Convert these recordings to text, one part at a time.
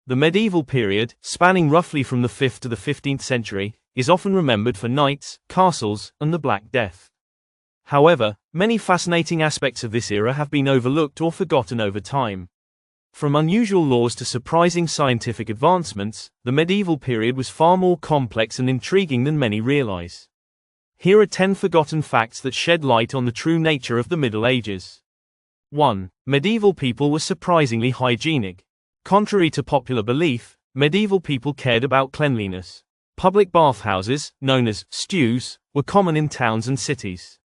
The medieval period, spanning roughly from the 5th to the 15th century, is often remembered for knights, castles, and the Black Death. However, many fascinating aspects of this era have been overlooked or forgotten over time. From unusual laws to surprising scientific advancements, the medieval period was far more complex and intriguing than many realize. Here are 10 forgotten facts that shed light on the true nature of the Middle Ages. 1. Medieval people were surprisingly hygienic. Contrary to popular belief, medieval people cared about cleanliness. Public bathhouses, known as stews, were common in towns and cities.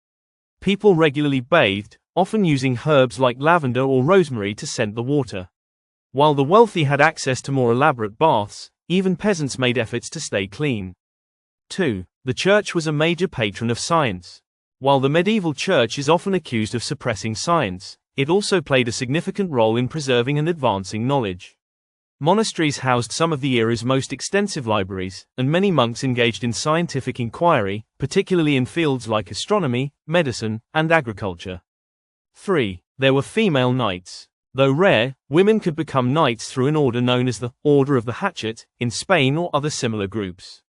People regularly bathed, often using herbs like lavender or rosemary to scent the water. While the wealthy had access to more elaborate baths, even peasants made efforts to stay clean. 2. The church was a major patron of science. While the medieval church is often accused of suppressing science, it also played a significant role in preserving and advancing knowledge. Monasteries housed some of the era's most extensive libraries, and many monks engaged in scientific inquiry, particularly in fields like astronomy, medicine, and agriculture. 3. There were female knights. Though rare, women could become knights through an order known as the Order of the Hatchet, in Spain or other similar groups.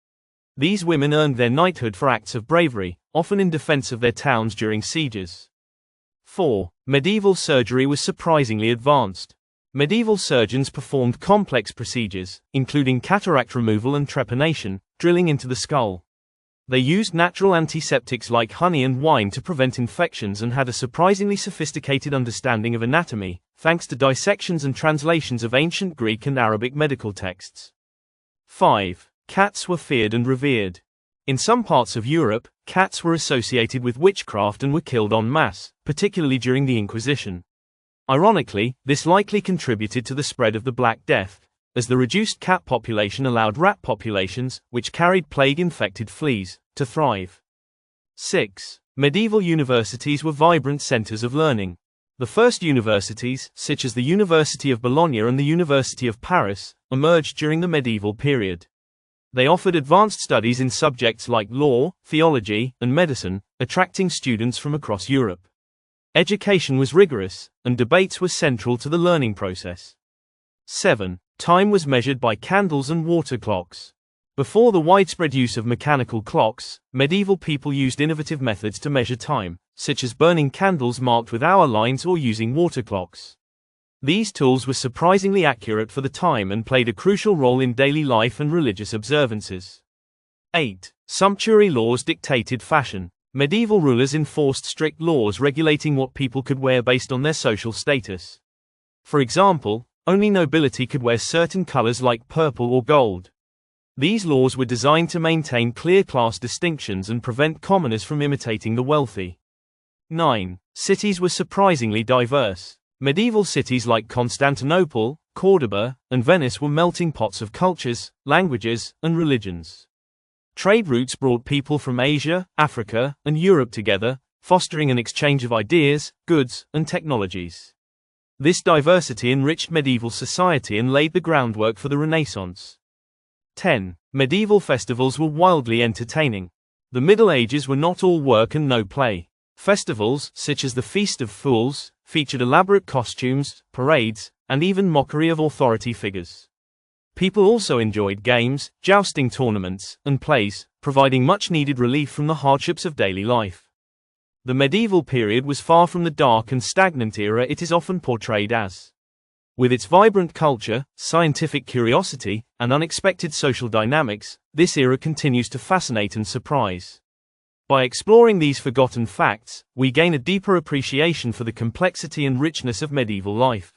These women earned their knighthood for acts of bravery, often in defense of their towns during sieges. 4. Medieval surgery was surprisingly advanced. Medieval surgeons performed complex procedures, including cataract removal and trepanation, drilling into the skull. They used natural antiseptics like honey and wine to prevent infections and had a surprisingly sophisticated understanding of anatomy, thanks to dissections and translations of ancient Greek and Arabic medical texts. 5. Cats were feared and revered. In some parts of Europe, cats were associated with witchcraft and were killed en masse, particularly during the Inquisition. Ironically, this likely contributed to the spread of the Black Death, as the reduced cat population allowed rat populations, which carried plague-infected fleas, to thrive. 6. Medieval universities were vibrant centers of learning. The first universities, such as the University of Bologna and the University of Paris, emerged during the medieval period. They offered advanced studies in subjects like law, theology, and medicine, attracting students from across Europe. Education was rigorous, and debates were central to the learning process. 7. Time was measured by candles and water clocks. Before the widespread use of mechanical clocks, medieval people used innovative methods to measure time, such as burning candles marked with hour lines or using water clocks. These tools were surprisingly accurate for the time and played a crucial role in daily life and religious observances. 8. Sumptuary laws dictated fashion. Medieval rulers enforced strict laws regulating what people could wear based on their social status. For example, only nobility could wear certain colors like purple or gold. These laws were designed to maintain clear class distinctions and prevent commoners from imitating the wealthy. 9. Cities were surprisingly diverse. Medieval cities like Constantinople, Cordoba, and Venice were melting pots of cultures, languages, and religions. Trade routes brought people from Asia, Africa, and Europe together, fostering an exchange of ideas, goods, and technologies. This diversity enriched medieval society and laid the groundwork for the Renaissance. 10. Medieval festivals were wildly entertaining. The Middle Ages were not all work and no play. Festivals, such as the Feast of Fools, featured elaborate costumes, parades, and even mockery of authority figures. People also enjoyed games, jousting tournaments, and plays, providing much-needed relief from the hardships of daily life. The medieval period was far from the dark and stagnant era it is often portrayed as. With its vibrant culture, scientific curiosity, and unexpected social dynamics, this era continues to fascinate and surprise. By exploring these forgotten facts, we gain a deeper appreciation for the complexity and richness of medieval life.